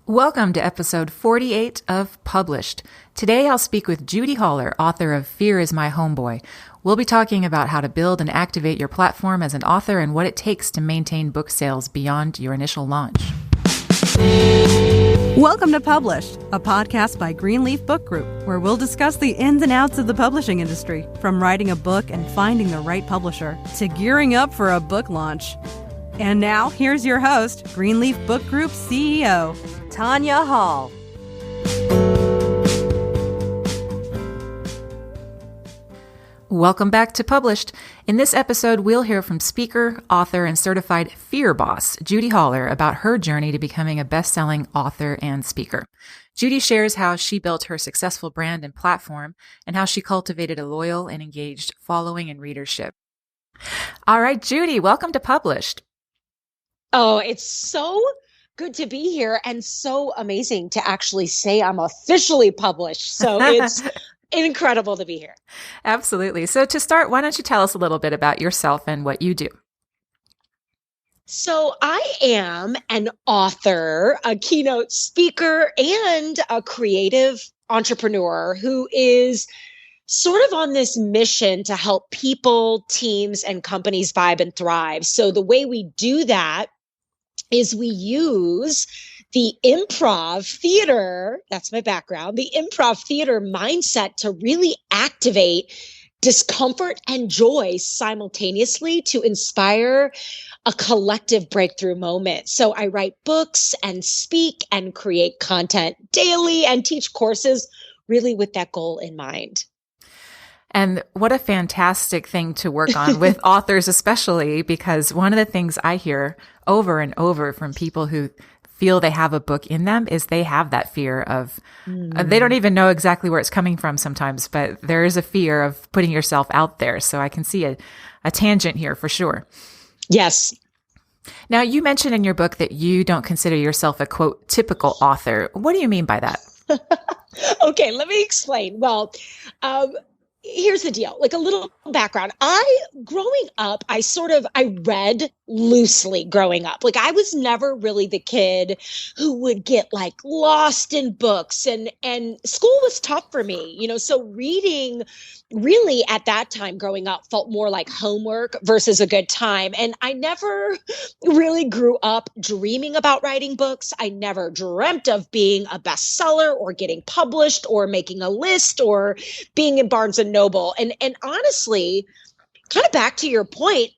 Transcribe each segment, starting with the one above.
Welcome to episode 48 of Published. Today I'll speak with Judi Holler, author of Fear is My Homeboy. We'll be talking about how to build and activate your platform as an author and what it takes to maintain book sales beyond your initial launch. Welcome to Published, a podcast by Greenleaf Book Group, where we'll discuss the ins and outs of the publishing industry, from writing a book and finding the right publisher to gearing up for a book launch. And now, here's your host, Greenleaf Book Group CEO, Tanya Hall. Welcome back to Published. In this episode, we'll hear from speaker, author, and certified fear boss, Judi Holler, about her journey to becoming a best-selling author and speaker. Judi shares how she built her successful brand and platform and how she cultivated a loyal and engaged following and readership. All right, Judi, welcome to Published. Oh, it's so good to be here and so amazing to actually say I'm officially published. So it's incredible to be here. Absolutely. So to start, why don't you tell us a little bit about yourself and what you do? So I am an author, a keynote speaker, and a creative entrepreneur who is sort of on this mission to help people, teams, and companies vibe and thrive. So the way we do that is we use the improv theater, that's my background, the improv theater mindset to really activate discomfort and joy simultaneously to inspire a collective breakthrough moment. So I write books and speak and create content daily and teach courses really with that goal in mind. And what a fantastic thing to work on with authors, especially because one of the things I hear over and over from people who feel they have a book in them is they have that fear of, they don't even know exactly where it's coming from sometimes, but there is a fear of putting yourself out there. So I can see a tangent here for sure. Yes. Now, you mentioned in your book that you don't consider yourself a, quote, typical author. What do you mean by that? Okay, let me explain. Well, here's the deal, like a little background. Growing up, I read loosely growing up. Like I was never really the kid who would get like lost in books and school was tough for me, so reading really at that time growing up felt more like homework versus a good time. And I never really grew up dreaming about writing books. I never dreamt of being a bestseller or getting published or making a list or being in Barnes and Noble. And honestly, kind of back to your point,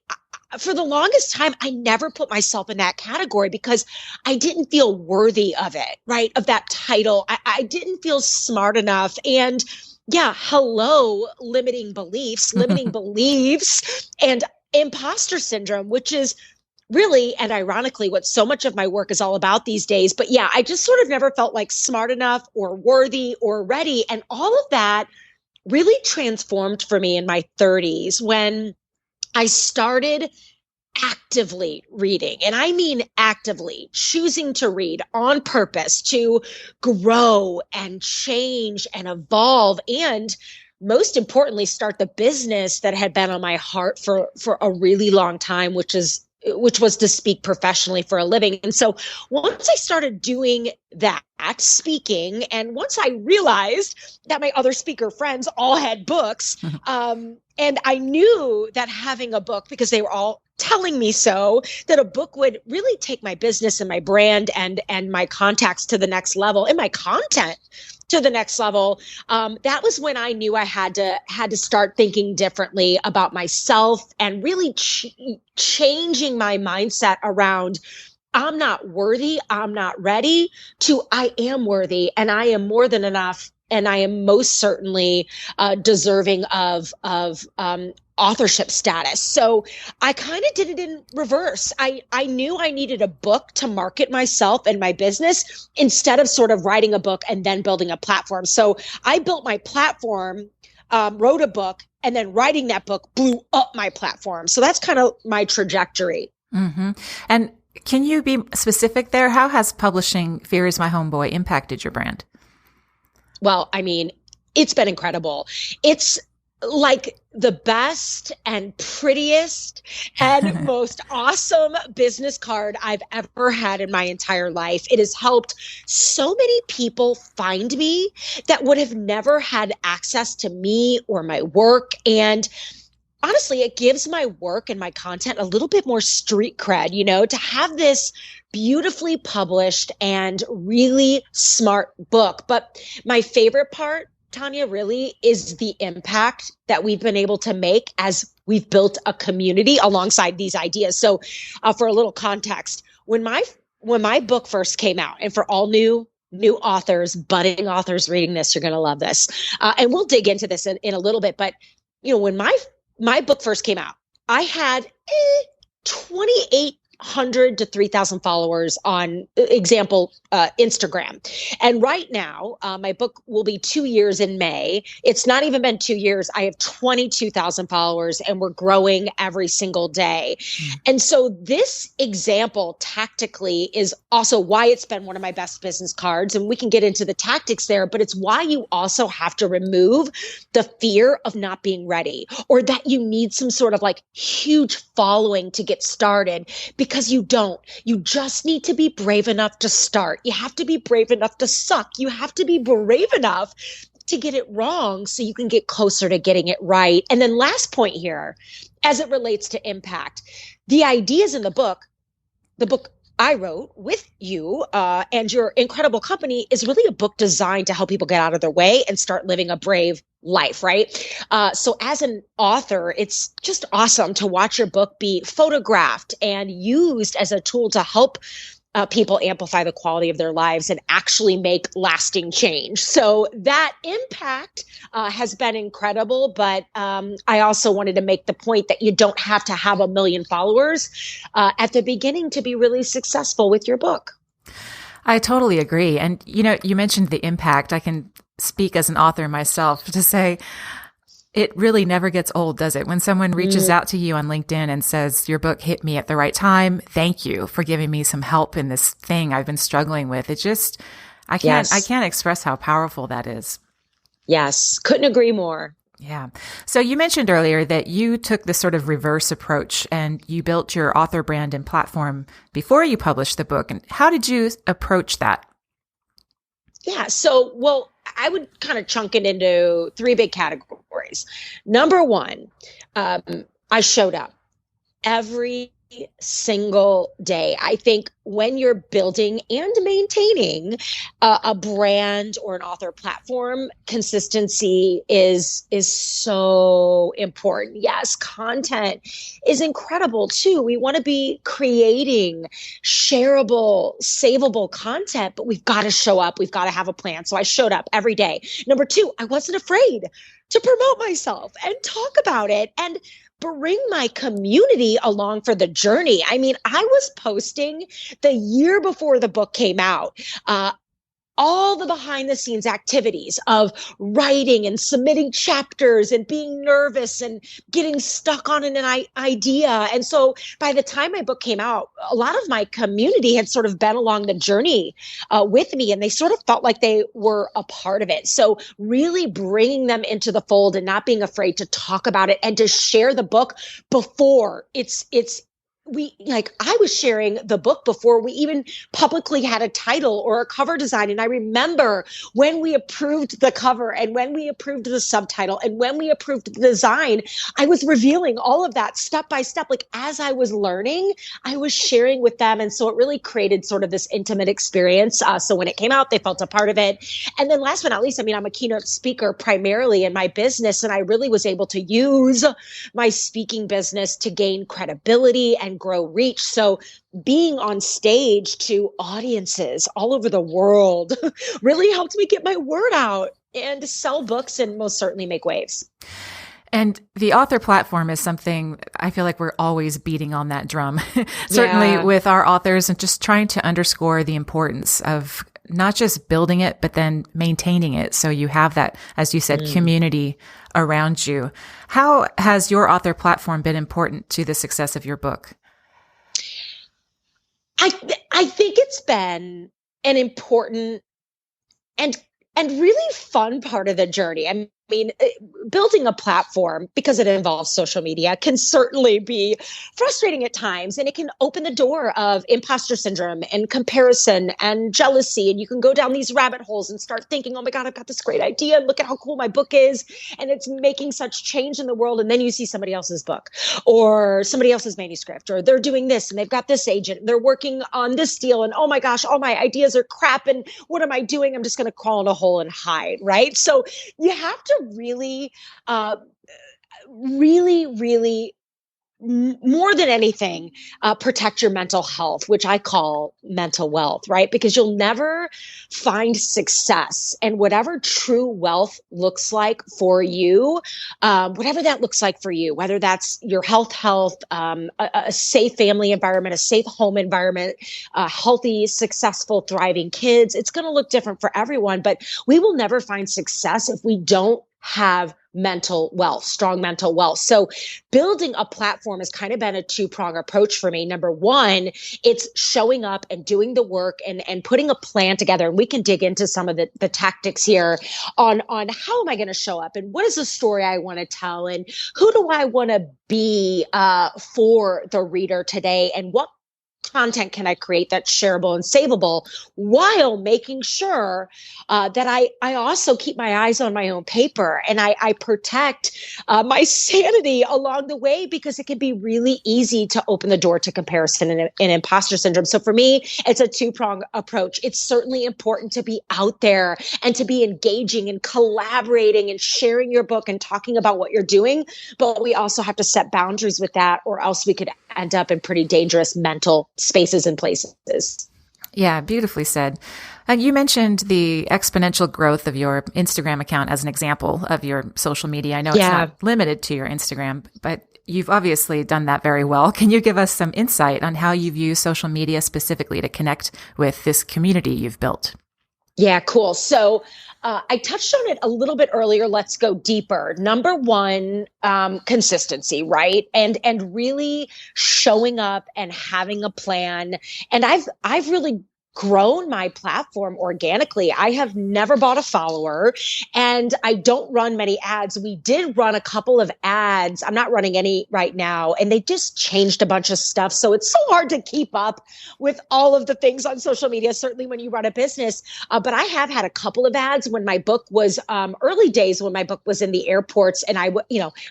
for the longest time, I never put myself in that category because I didn't feel worthy of it, right? Of that title. I didn't feel smart enough. And yeah, hello, limiting beliefs and imposter syndrome, which is really, and ironically, what so much of my work is all about these days. But yeah, I just sort of never felt like smart enough or worthy or ready. And all of that really transformed for me in my 30s when I started actively reading, and I mean actively choosing to read on purpose to grow and change and evolve, and most importantly, start the business that had been on my heart for a really long time, which was to speak professionally for a living. And so once I started doing that, speaking, and once I realized that my other speaker friends all had books, and I knew that having a book, because they were all telling me so, that a book would really take my business and my brand and my contacts to the next level and my content to the next level. That was when I knew I had to start thinking differently about myself and really changing my mindset around I'm not worthy, I'm not ready, to I am worthy and I am more than enough. And I am most certainly deserving of authorship status. So I kind of did it in reverse. I knew I needed a book to market myself and my business instead of sort of writing a book and then building a platform. So I built my platform, wrote a book, and then writing that book blew up my platform. So that's kind of my trajectory. Mm-hmm. And can you be specific there? How has publishing Fear is My Homeboy impacted your brand? Well, I mean, it's been incredible. It's like the best and prettiest and most awesome business card I've ever had in my entire life. It has helped so many people find me that would have never had access to me or my work. And honestly, it gives my work and my content a little bit more street cred, to have this beautifully published and really smart book. But my favorite part, Tanya, really is the impact that we've been able to make as we've built a community alongside these ideas. So for a little context, when my book first came out, and for all new authors, budding authors reading this, you're going to love this. And we'll dig into this in a little bit. But, when my book first came out, I had 2,800 to 3,000 followers on Instagram. And right now, my book will be 2 years in May. It's not even been 2 years. I have 22,000 followers and we're growing every single day. And so this example tactically is also why it's been one of my best business cards. And we can get into the tactics there, but it's why you also have to remove the fear of not being ready, or that you need some sort of like huge following to get started, because you don't. You just need to be brave enough to start. You have to be brave enough to suck. You have to be brave enough to get it wrong so you can get closer to getting it right. And then last point here, as it relates to impact, the ideas in the book I wrote with you and your incredible company is really a book designed to help people get out of their way and start living a brave life, right? So as an author, it's just awesome to watch your book be photographed and used as a tool to help people amplify the quality of their lives and actually make lasting change. So that impact has been incredible. But I also wanted to make the point that you don't have to have 1 million followers at the beginning to be really successful with your book. I totally agree. And, you mentioned the impact. I can speak as an author myself to say, it really never gets old, does it? When someone reaches out to you on LinkedIn and says, your book hit me at the right time. Thank you for giving me some help in this thing I've been struggling with. It just, I can't express how powerful that is. Yes. Couldn't agree more. Yeah. So you mentioned earlier that you took this sort of reverse approach and you built your author brand and platform before you published the book. And how did you approach that? Yeah. So, I would kind of chunk it into 3 big categories. Number one, I showed up every single day. I think when you're building and maintaining a brand or an author platform, consistency is so important. Yes, content is incredible too. We want to be creating shareable, savable content, but we've got to show up. We've got to have a plan. So I showed up every day. Number 2, I wasn't afraid to promote myself and talk about it and bring my community along for the journey. I mean, I was posting the year before the book came out, all the behind the scenes activities of writing and submitting chapters and being nervous and getting stuck on an idea. And so by the time my book came out, a lot of my community had sort of been along the journey with me, and they sort of felt like they were a part of it. So really bringing them into the fold and not being afraid to talk about it and to share the book before I was sharing the book before we even publicly had a title or a cover design. And I remember when we approved the cover and when we approved the subtitle and when we approved the design, I was revealing all of that step by step. Like as I was learning, I was sharing with them. And so it really created sort of this intimate experience. So when it came out, they felt a part of it. And then last but not least, I'm a keynote speaker primarily in my business. And I really was able to use my speaking business to gain credibility and grow reach. So being on stage to audiences all over the world really helped me get my word out and sell books and most certainly make waves. And the author platform is something I feel like we're always beating on that drum, certainly with our authors, and just trying to underscore the importance of not just building it, but then maintaining it. So you have that, as you said, community around you. How has your author platform been important to the success of your book? I think it's been an important and really fun part of the journey. mean, building a platform, because it involves social media, can certainly be frustrating at times. And it can open the door of imposter syndrome and comparison and jealousy. And you can go down these rabbit holes and start thinking, oh my God, I've got this great idea. And look at how cool my book is. And it's making such change in the world. And then you see somebody else's book or somebody else's manuscript, or they're doing this and they've got this agent, and they're working on this deal. And oh my gosh, all my ideas are crap. And what am I doing? I'm just going to crawl in a hole and hide, right? So you have to really, really, more than anything, protect your mental health, which I call mental wealth, right? Because you'll never find success, and whatever true wealth looks like for you, whatever that looks like for you, whether that's your health, a safe family environment, a safe home environment, healthy, successful, thriving kids, it's going to look different for everyone, but we will never find success if we don't have mental wealth, strong mental wealth. So building a platform has kind of been a two-prong approach for me. Number one, it's showing up and doing the work and putting a plan together. And we can dig into some of the tactics here on how am I going to show up, and what is the story I want to tell, and who do I want to be for the reader today, and what content can I create that's shareable and savable, while making sure that I also keep my eyes on my own paper, and I protect my sanity along the way, because it can be really easy to open the door to comparison and imposter syndrome. So for me, it's a two-pronged approach. It's certainly important to be out there and to be engaging and collaborating and sharing your book and talking about what you're doing. But we also have to set boundaries with that, or else we could end up in pretty dangerous mental spaces and places. Yeah, beautifully said. And you mentioned the exponential growth of your Instagram account as an example of your social media. I know it's not limited to your Instagram, but you've obviously done that very well. Can you give us some insight on how you've used social media specifically to connect with this community you've built? Yeah, cool. So I touched on it a little bit earlier. Let's go deeper. Number one, consistency, right? And really showing up and having a plan. And I've really grown my platform organically. I have never bought a follower, and I don't run many ads. We did run a couple of ads. I'm not running any right now, and they just changed a bunch of stuff. So it's so hard to keep up with all of the things on social media, certainly when you run a business. But I have had a couple of ads when my book was early days, when my book was in the airports, and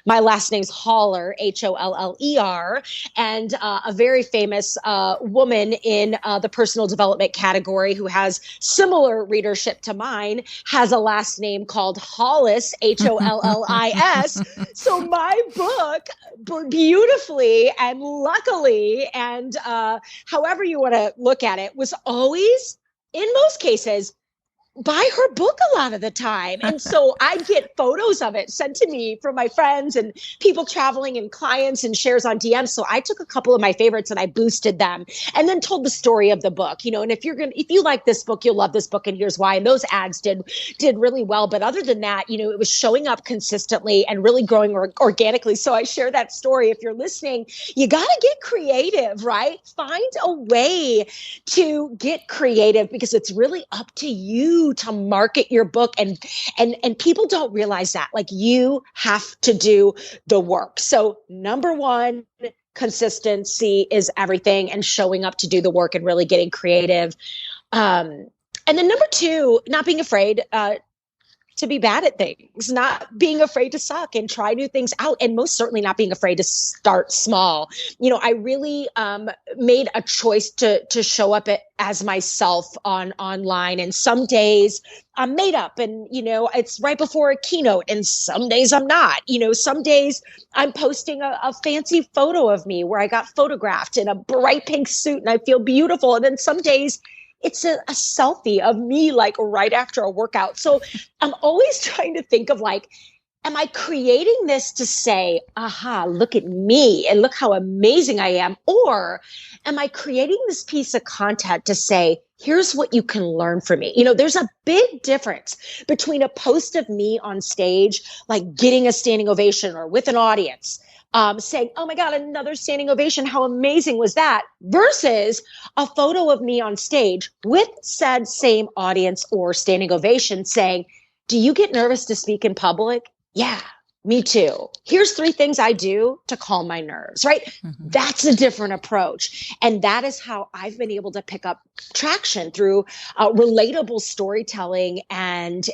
my last name's Holler, Holler, and a very famous woman in the personal development category who has similar readership to mine has a last name called Hollis, Hollis. So my book beautifully and luckily, and however you want to look at it, was always, in most cases, buy her book a lot of the time. And so I get photos of it sent to me from my friends and people traveling and clients and shares on DMs. So I took a couple of my favorites and I boosted them and then told the story of the book, and if you like this book, you'll love this book. And here's why. And those ads did really well. But other than that, it was showing up consistently and really growing organically. So I share that story. If you're listening, you got to get creative, right? Find a way to get creative, because it's really up to you to market your book, and people don't realize that. Like, you have to do the work. So number one, consistency is everything, and showing up to do the work and really getting creative. And then number two, not being afraid to be bad at things, not being afraid to suck and try new things out, and most certainly not being afraid to start small. I really made a choice to show up as myself online. And some days I'm made up and, it's right before a keynote, and some days I'm not. Some days I'm posting a fancy photo of me where I got photographed in a bright pink suit and I feel beautiful. And then some days it's a selfie of me, like right after a workout. So I'm always trying to think of, like, am I creating this to say, aha, look at me and look how amazing I am? Or am I creating this piece of content to say, here's what you can learn from me? There's a big difference between a post of me on stage, like getting a standing ovation or with an audience, saying, oh my God, another standing ovation. How amazing was that? Versus a photo of me on stage with said same audience or standing ovation saying, Do you get nervous to speak in public? Yeah, me too. Here's 3 things I do to calm my nerves, right? Mm-hmm. That's a different approach. And that is how I've been able to pick up traction through relatable storytelling and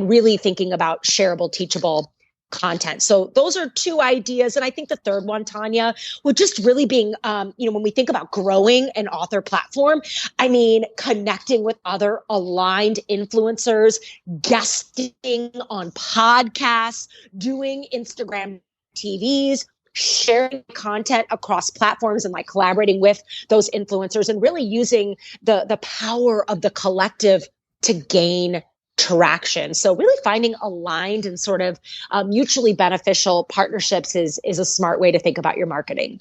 really thinking about shareable, teachable content. So those are 2 ideas. And I think the third one, Tanya, would just really being, when we think about growing an author platform, I mean, connecting with other aligned influencers, guesting on podcasts, doing Instagram TVs, sharing content across platforms and like collaborating with those influencers and really using the power of the collective to gain traction. So really finding aligned and sort of mutually beneficial partnerships is a smart way to think about your marketing.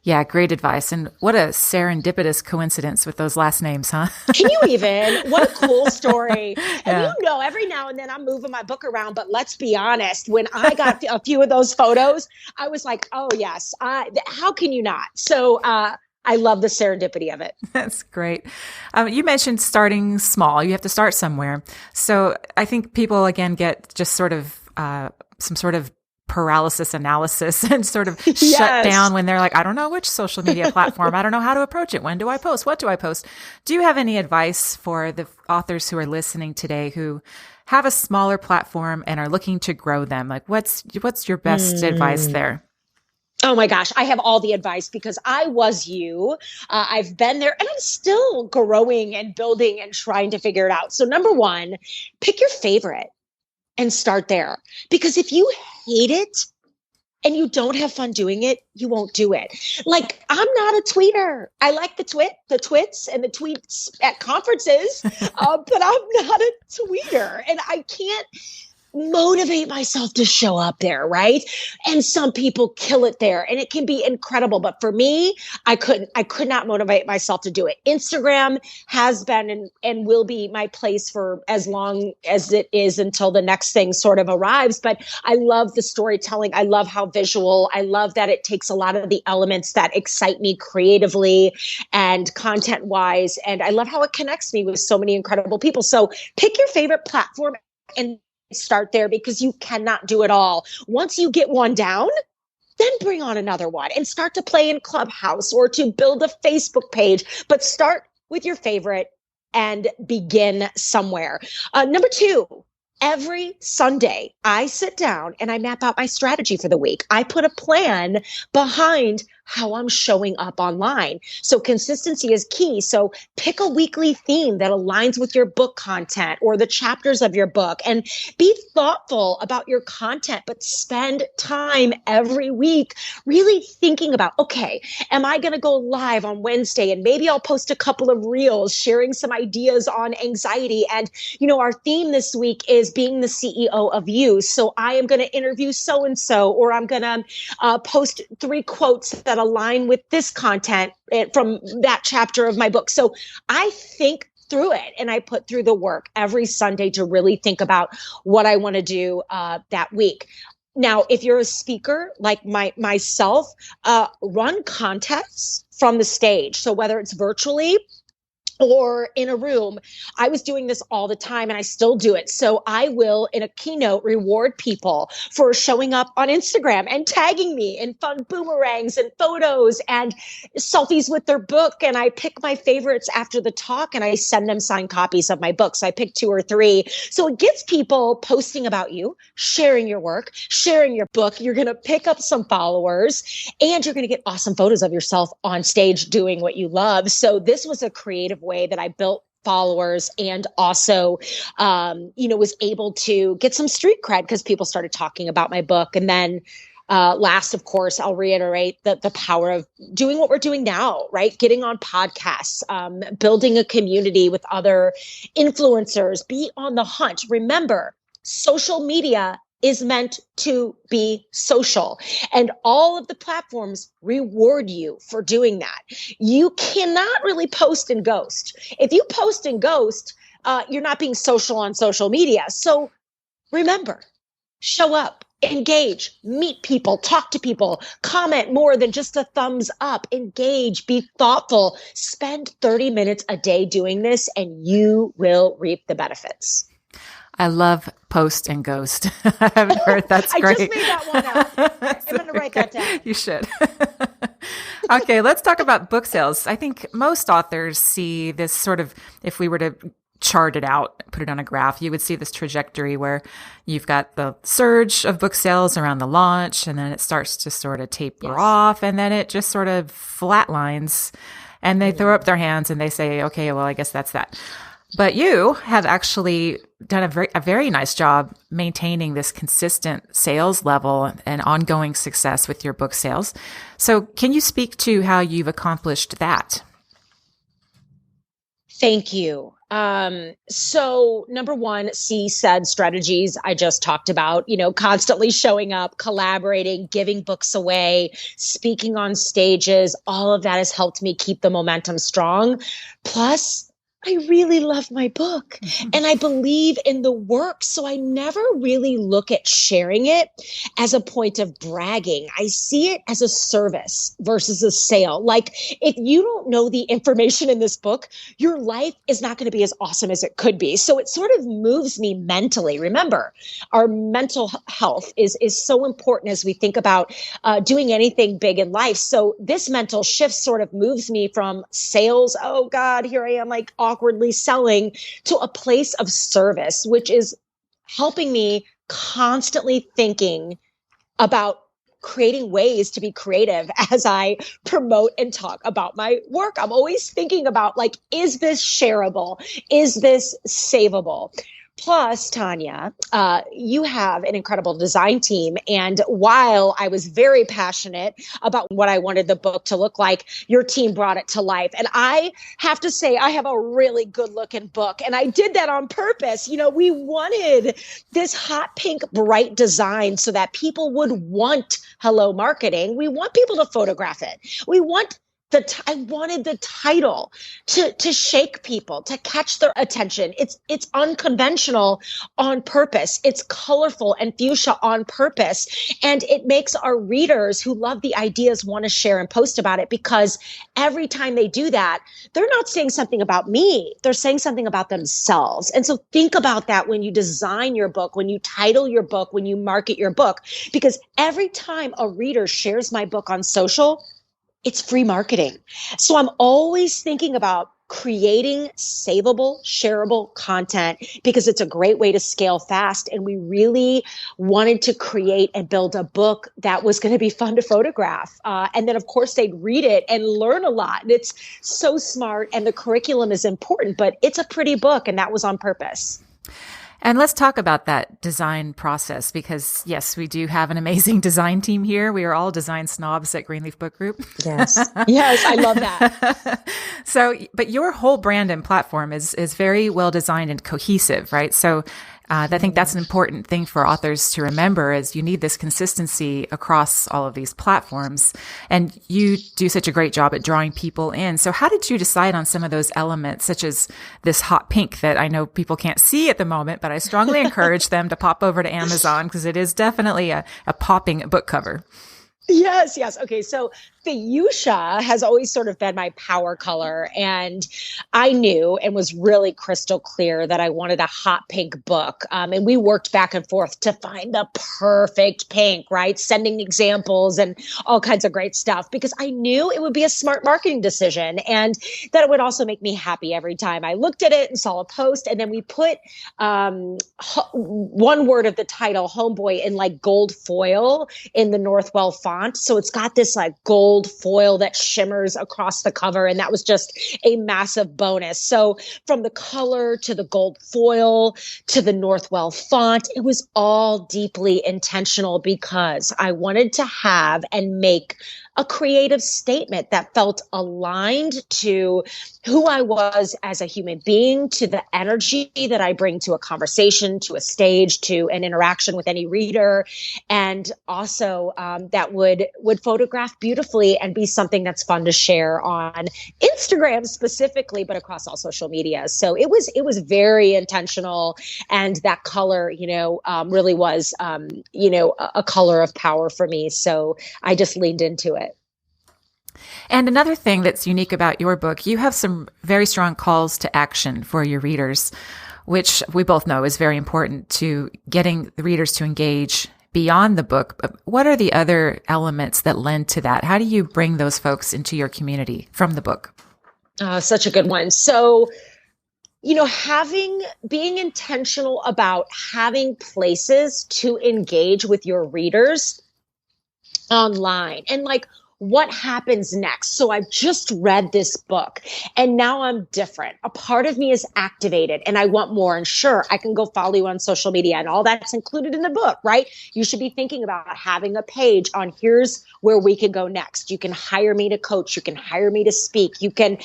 Yeah, great advice. And what a serendipitous coincidence with those last names, huh? Can you even? What a cool story. And every now and then I'm moving my book around, but let's be honest, when I got a few of those photos, I was like, oh yes, how can you not? So I love the serendipity of it. That's great. You mentioned starting small. You have to start somewhere. So I think people, again, get just sort of some sort of paralysis analysis and sort of shut down when they're like, I don't know which social media platform. I don't know how to approach it. When do I post? What do I post? Do you have any advice for the authors who are listening today who have a smaller platform and are looking to grow them? Like, what's your best advice there? Oh my gosh, I have all the advice because I was you. I've been there and I'm still growing and building and trying to figure it out. So number 1, pick your favorite and start there. Because if you hate it and you don't have fun doing it, you won't do it. Like, I'm not a tweeter. I like the twits and the tweets at conferences, but I'm not a tweeter and I can't motivate myself to show up there, right? And some people kill it there and it can be incredible. But for me, I could not motivate myself to do it. Instagram has been and will be my place for as long as it is until the next thing sort of arrives. But I love the storytelling. I love how visual. I love that it takes a lot of the elements that excite me creatively and content wise. And I love how it connects me with so many incredible people. So pick your favorite platform and start there because you cannot do it all. Once you get one down, then bring on another one and start to play in Clubhouse or to build a Facebook page, but start with your favorite and begin somewhere. Number 2, every Sunday, I sit down and I map out my strategy for the week. I put a plan behind how I'm showing up online. So consistency is key. So pick a weekly theme that aligns with your book content or the chapters of your book and be thoughtful about your content, but spend time every week really thinking about, okay, am I going to go live on Wednesday? And maybe I'll post a couple of reels sharing some ideas on anxiety. And, our theme this week is being the CEO of you. So I am going to interview so-and-so, or I'm going to post 3 quotes that align with this content from that chapter of my book. So I think through it and I put through the work every Sunday to really think about what I want to do that week. Now, if you're a speaker like myself, run contests from the stage. So whether it's virtually or in a room, I was doing this all the time and I still do it. So I will, in a keynote, reward people for showing up on Instagram and tagging me in fun boomerangs and photos and selfies with their book. And I pick my favorites after the talk and I send them signed copies of my books. I pick 2 or 3. So it gets people posting about you, sharing your work, sharing your book. You're going to pick up some followers and you're going to get awesome photos of yourself on stage doing what you love. So this was a creative way that I built followers and also, was able to get some street cred because people started talking about my book. And then last, of course, I'll reiterate the power of doing what we're doing now, right? Getting on podcasts, building a community with other influencers, be on the hunt. Remember, social media is meant to be social. And all of the platforms reward you for doing that. You cannot really post and ghost. If you post and ghost, you're not being social on social media. So remember, show up, engage, meet people, talk to people, comment more than just a thumbs up, engage, be thoughtful, spend 30 minutes a day doing this, and you will reap the benefits. I love post and ghost. I haven't heard. That's great. I just made that one up. I'm going to write that down. You should. Okay, let's talk about book sales. I think most authors see this sort of, if we were to chart it out, put it on a graph, you would see this trajectory where you've got the surge of book sales around the launch, and then it starts to sort of taper off, and then it just sort of flatlines, and they throw up their hands and they say, okay, well, I guess that's that. But you have actually done a very nice job maintaining this consistent sales level and ongoing success with your book sales. So can you speak to how you've accomplished that? Thank you. So number one, said strategies I just talked about, constantly showing up, collaborating, giving books away, speaking on stages. All of that has helped me keep the momentum strong. Plus, I really love my book and I believe in the work. So I never really look at sharing it as a point of bragging. I see it as a service versus a sale. Like if you don't know the information in this book, your life is not going to be as awesome as it could be. So it sort of moves me mentally. Remember, our mental health is so important as we think about doing anything big in life. So this mental shift sort of moves me from sales. Oh God, here I am like awkwardly selling to a place of service, which is helping me constantly thinking about creating ways to be creative as I promote and talk about my work. I'm always thinking about like, is this shareable? Is this savable? Plus, Tanya, you have an incredible design team. And while I was very passionate about what I wanted the book to look like, your team brought it to life. And I have to say, I have a really good looking book. And I did that on purpose. We wanted this hot pink, bright design so that people would want Hello Marketing. We want people to photograph it. We want I wanted the title to shake people, to catch their attention. It's unconventional on purpose. It's colorful and fuchsia on purpose. And it makes our readers who love the ideas want to share and post about it, because every time they do that, they're not saying something about me. They're saying something about themselves. And so think about that when you design your book, when you title your book, when you market your book, because every time a reader shares my book on social, it's free marketing. So I'm always thinking about creating savable, shareable content because it's a great way to scale fast. And we really wanted to create and build a book that was going to be fun to photograph. And then, of course, they'd read it and learn a lot. And it's so smart. And the curriculum is important, but it's a pretty book. And that was on purpose. And let's talk about that design process because, yes, we do have an amazing design team here. We are all design snobs at Greenleaf Book Group. Yes. Yes, I love that. But your whole brand and platform is very well designed and cohesive, right? So I think that's an important thing for authors to remember is you need this consistency across all of these platforms. And you do such a great job at drawing people in. So how did you decide on some of those elements, such as this hot pink that I know people can't see at the moment, but I strongly encourage them to pop over to Amazon because it is definitely a popping book cover. Yes, yes. Okay, so fuchsia has always sort of been my power color. And I knew and was really crystal clear that I wanted a hot pink book. And we worked back and forth to find the perfect pink, right? Sending examples and all kinds of great stuff because I knew it would be a smart marketing decision and that it would also make me happy every time I looked at it and saw a post. And then we put one word of the title, Homeboy, in like gold foil in the Northwell font. So it's got this like gold foil that shimmers across the cover. And that was just a massive bonus. So from the color to the gold foil to the Northwell font, it was all deeply intentional because I wanted to have and make a creative statement that felt aligned to who I was as a human being, to the energy that I bring to a conversation, to a stage, to an interaction with any reader, and also that would photograph beautifully and be something that's fun to share on Instagram specifically, but across all social media. So it was very intentional, and that color, really was, a color of power for me. So I just leaned into it. And another thing that's unique about your book, you have some very strong calls to action for your readers. which we both know is very important to getting the readers to engage beyond the book. But what are the other elements that lend to that? How do you bring those folks into your community from the book? Such a good one. So, being intentional about having places to engage with your readers online and like, what happens next? So I've just read this book and now I'm different. A part of me is activated and I want more. And sure, I can go follow you on social media and all that's included in the book, right? You should be thinking about having a page on here's where we can go next. You can hire me to coach. You can hire me to speak. You can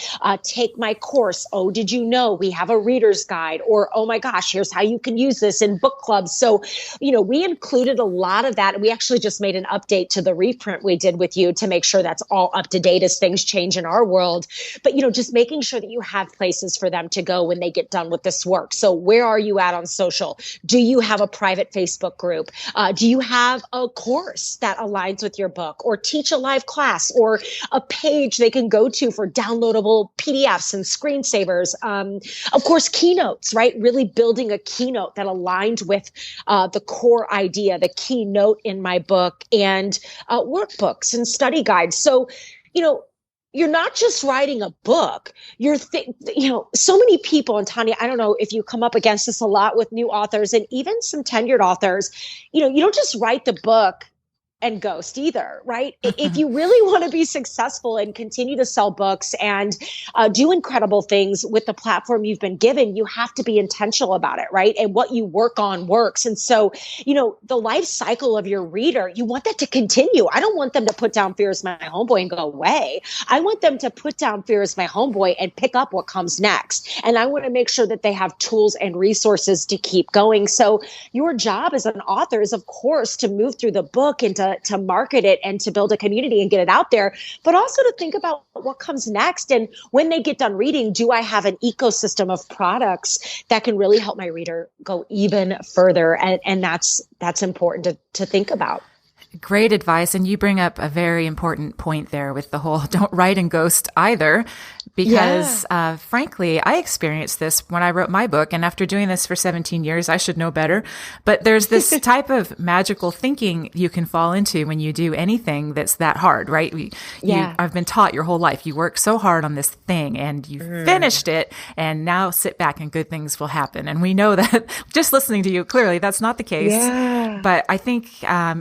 take my course. Oh, did you know we have a reader's guide? Or, oh my gosh, here's how you can use this in book clubs. So, we included a lot of that. And we actually just made an update to the reprint we did with you to make sure that's all up to date as things change in our world. But, just making sure that you have places for them to go when they get done with this work. So where are you at on social? Do you have a private Facebook group? Do you have a course that aligns with your book, or teach a live class, or a page they can go to for downloadable PDFs and screensavers? Of course, keynotes, right? Really building a keynote that aligned with the core idea, the keynote in my book, and workbooks and study guides. So, you're not just writing a book. So many people, and Tanya, I don't know if you come up against this a lot with new authors and even some tenured authors, you don't just write the book and ghost either, right? If you really want to be successful and continue to sell books and do incredible things with the platform you've been given, you have to be intentional about it, right? And what you work on works. And so, the life cycle of your reader, you want that to continue. I don't want them to put down Fear is My Homeboy and go away. I want them to put down Fear is My Homeboy and pick up what comes next. And I want to make sure that they have tools and resources to keep going. So your job as an author is, of course, to move through the book and to market it and to build a community and get it out there, but also to think about what comes next. And when they get done reading, do I have an ecosystem of products that can really help my reader go even further? And that's important to think about. Great advice. And you bring up a very important point there with the whole don't write and ghost either, because frankly, I experienced this when I wrote my book. And after doing this for 17 years, I should know better. But there's this type of magical thinking you can fall into when you do anything that's that hard, right? I've been taught your whole life, you work so hard on this thing and you finished it, and now sit back and good things will happen. And we know that just listening to you, clearly that's not the case. Yeah. But I think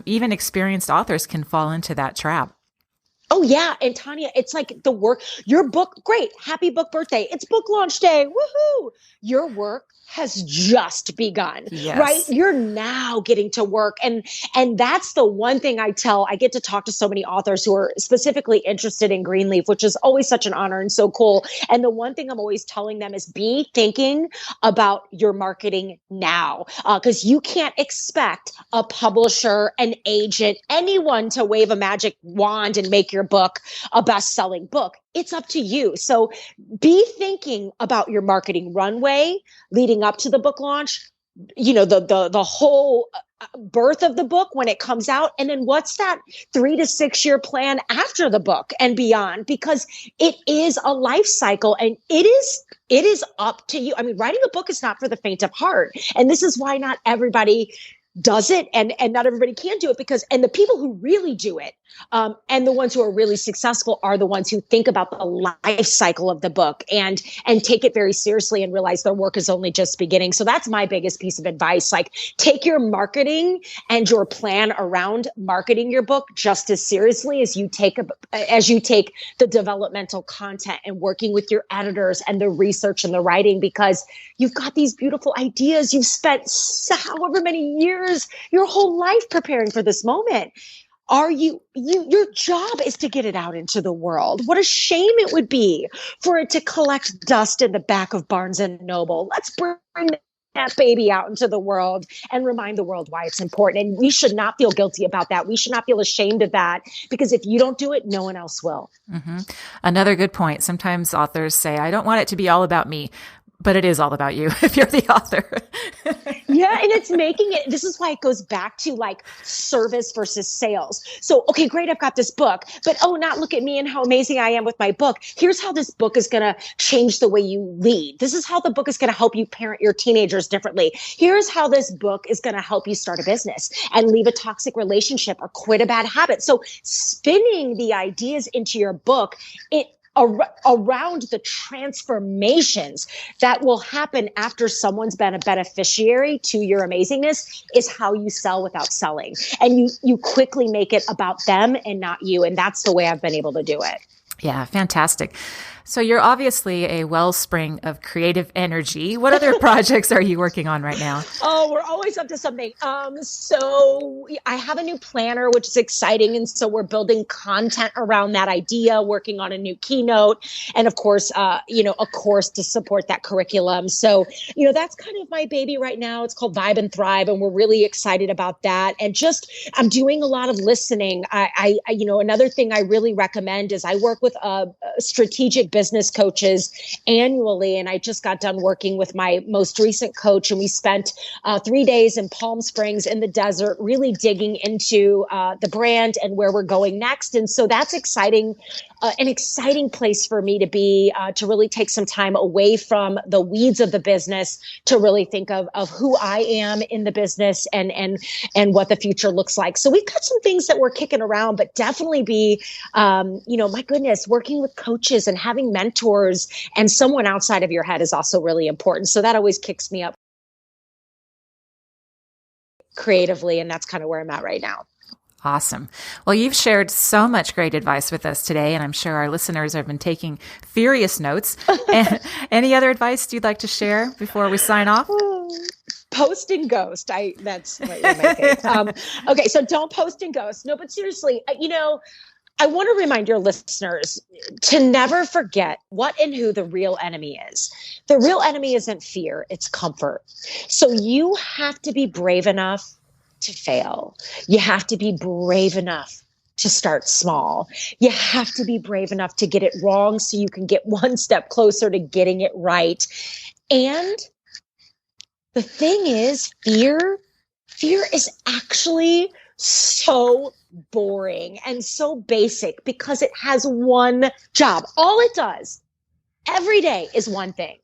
even experienced authors can fall into that trap. Oh, yeah. And Tanya, it's like your book, great. Happy book birthday. It's book launch day. Woohoo. Your work has just begun, right? You're now getting to work. And that's the one thing I get to talk to so many authors who are specifically interested in Greenleaf, which is always such an honor and so cool. And the one thing I'm always telling them is be thinking about your marketing now, because you can't expect a publisher, an agent, anyone to wave a magic wand and make your book a best-selling book. It's up to you. So be thinking about your marketing runway leading up to the book launch, the whole birth of the book when it comes out. And then what's that 3 to 6 year plan after the book and beyond? Because it is a life cycle and it is up to you. I mean, writing a book is not for the faint of heart. And this is why not everybody does it and not everybody can do it, and the people who really do it and the ones who are really successful are the ones who think about the life cycle of the book and take it very seriously and realize their work is only just beginning. So that's my biggest piece of advice. Like, take your marketing and your plan around marketing your book just as seriously as you take the developmental content and working with your editors and the research and the writing, because you've got these beautiful ideas. You've spent however many years, your whole life preparing for this moment. Your job is to get it out into the world. What a shame it would be for it to collect dust in the back of Barnes and Noble. Let's bring that baby out into the world and remind the world why it's important. And we should not feel guilty about that. We should not feel ashamed of that, because if you don't do it, no one else will. Mm-hmm. Another good point. Sometimes authors say, I don't want it to be all about me. But it is all about you if you're the author. Yeah. And it's making it, this is why it goes back to like service versus sales. So, okay, great. I've got this book, but not look at me and how amazing I am with my book. Here's how this book is going to change the way you lead. This is how the book is going to help you parent your teenagers differently. Here's how this book is going to help you start a business and leave a toxic relationship or quit a bad habit. So spinning the ideas into your book, around the transformations that will happen after someone's been a beneficiary to your amazingness is how you sell without selling. And you quickly make it about them and not you. And that's the way I've been able to do it. Yeah, fantastic. So you're obviously a wellspring of creative energy. What other projects are you working on right now? Oh, we're always up to something. So I have a new planner, which is exciting. And so we're building content around that idea, working on a new keynote, and of course, a course to support that curriculum. So, that's kind of my baby right now. It's called Vibe and Thrive. And we're really excited about that. And I'm doing a lot of listening. Another thing I really recommend is I work with strategic business coaches annually. And I just got done working with my most recent coach, and we spent 3 days in Palm Springs in the desert, really digging into the brand and where we're going next. And so that's exciting, an exciting place for me to be, to really take some time away from the weeds of the business to really think of who I am in the business and what the future looks like. So we've got some things that we're kicking around, but definitely be, my goodness, working with coaches and having mentors and someone outside of your head is also really important. So that always kicks me up creatively. And that's kind of where I'm at right now. Awesome. Well, you've shared so much great advice with us today, and I'm sure our listeners have been taking furious notes. Any other advice you'd like to share before we sign off? Post and ghost. That's what you're making. Okay, so don't post and ghost. No, but seriously, I want to remind your listeners to never forget what and who the real enemy is. The real enemy isn't fear, it's comfort. So you have to be brave enough to fail. You have to be brave enough to start small. You have to be brave enough to get it wrong so you can get one step closer to getting it right. And the thing is, fear is actually so boring and so basic because it has one job. All it does every day is one thing.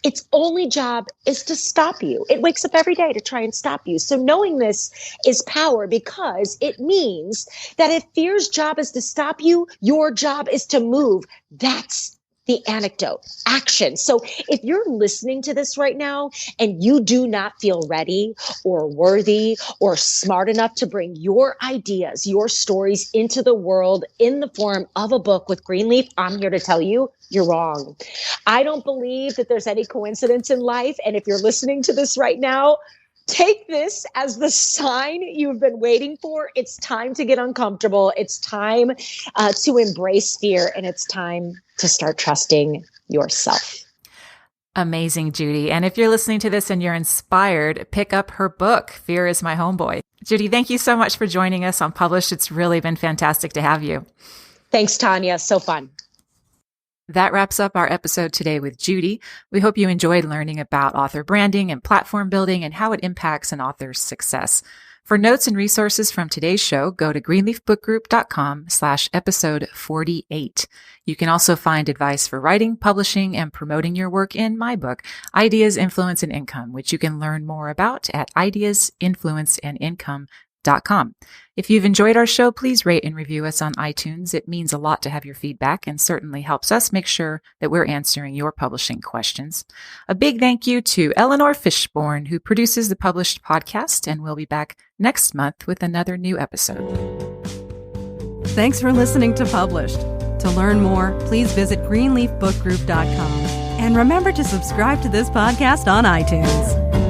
Its only job is to stop you. It wakes up every day to try and stop you. So knowing this is power because it means that if fear's job is to stop you, your job is to move. That's the antidote, action. So if you're listening to this right now and you do not feel ready or worthy or smart enough to bring your ideas, your stories into the world in the form of a book with Greenleaf, I'm here to tell you, you're wrong. I don't believe that there's any coincidence in life. And if you're listening to this right now, take this as the sign you've been waiting for. It's time to get uncomfortable. It's time to embrace fear, and it's time to start trusting yourself. Amazing, Judi. And if you're listening to this and you're inspired, pick up her book, Fear is My Homeboy. Judi, thank you so much for joining us on Published. It's really been fantastic to have you. Thanks, Tanya. So fun. That wraps up our episode today with Judi. We hope you enjoyed learning about author branding and platform building and how it impacts an author's success. For notes and resources from today's show, go to greenleafbookgroup.com/episode 48. You can also find advice for writing, publishing, and promoting your work in my book, Ideas, Influence, and Income, which you can learn more about at ideasinfluenceandincome.com. If you've enjoyed our show, please rate and review us on iTunes. It means a lot to have your feedback and certainly helps us make sure that we're answering your publishing questions. A big thank you to Eleanor Fishborn, who produces the Published podcast, and we'll be back next month with another new episode. Thanks for listening to Published. To learn more, please visit greenleafbookgroup.com. And remember to subscribe to this podcast on iTunes.